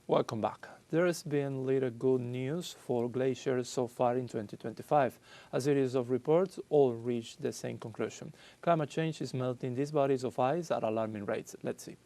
Welcome back. There has been little good news for glaciers so far in 2025. A series of reports all reached the same conclusion. Climate change is melting these bodies of ice at alarming rates. Let's see.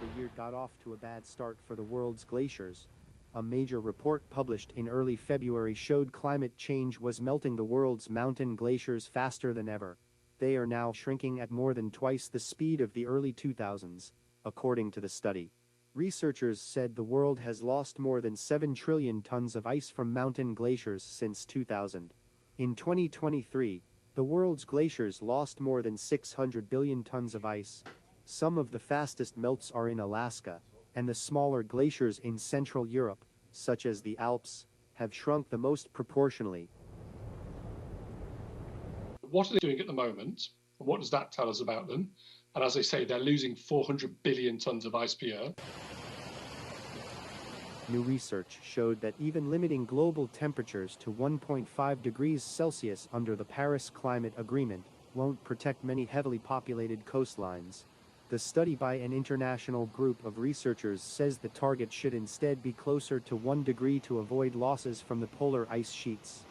The year got off to a bad start for the world's glaciers. A major report published in early February showed climate change was melting the world's mountain glaciers faster than ever. They are now shrinking at more than twice the speed of the early 2000s. According to the study, researchers said the world has lost more than 7 trillion tons of ice from mountain glaciers since 2000. In 2023, the world's glaciers lost more than 600 billion tons of ice. Some of the fastest melts are in Alaska, and the smaller glaciers in Central Europe, such as the Alps, have shrunk the most proportionally. What are they doing at the moment? And what does that tell us about them? And as I say, they're losing 400 billion tons of ice per year. New research showed that even limiting global temperatures to 1.5 degrees Celsius under the Paris Climate Agreement won't protect many heavily populated coastlines. The study by an international group of researchers says the target should instead be closer to 1 degree to avoid losses from the polar ice sheets.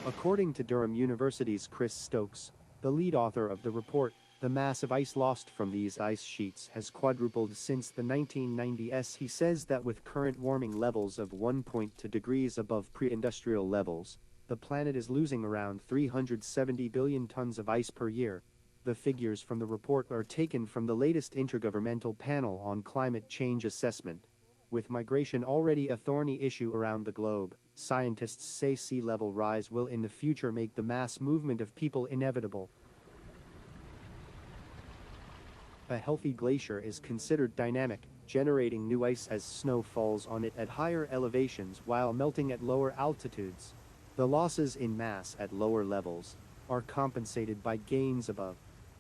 According to Durham University's Chris Stokes, the lead author of the report, the massive ice lost from these ice sheets has quadrupled since the 1990s. He says that with current warming levels of 1.2 degrees above pre-industrial levels, the planet is losing around 370 billion tons of ice per year. The figures from the report are taken from the latest Intergovernmental Panel on Climate Change Assessment. With migration already a thorny issue around the globe, scientists say sea level rise will in the future make the mass movement of people inevitable. A healthy glacier is considered dynamic, generating new ice as snow falls on it at higher elevations while melting at lower altitudes. The losses in mass at lower levels are compensated by gains above.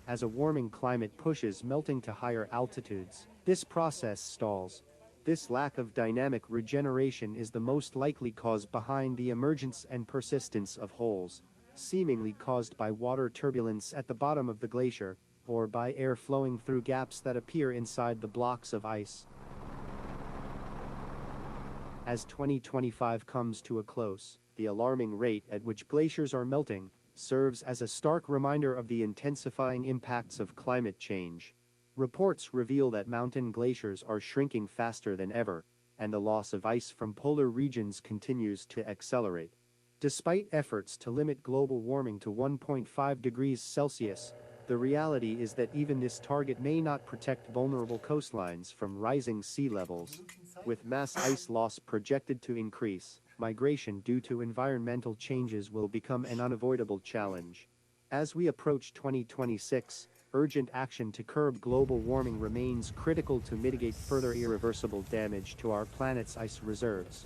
As a warming climate pushes melting to higher altitudes, this process stalls. This lack of dynamic regeneration is the most likely cause behind the emergence and persistence of holes, seemingly caused by water turbulence at the bottom of the glacier, or by air flowing through gaps that appear inside the blocks of ice. As 2025 comes to a close, the alarming rate at which glaciers are melting serves as a stark reminder of the intensifying impacts of climate change. Reports reveal that mountain glaciers are shrinking faster than ever, and the loss of ice from polar regions continues to accelerate. Despite efforts to limit global warming to 1.5 degrees Celsius, the reality is that even this target may not protect vulnerable coastlines from rising sea levels. With mass ice loss projected to increase, migration due to environmental changes will become an unavoidable challenge. As we approach 2026, urgent action to curb global warming remains critical to mitigate further irreversible damage to our planet's ice reserves.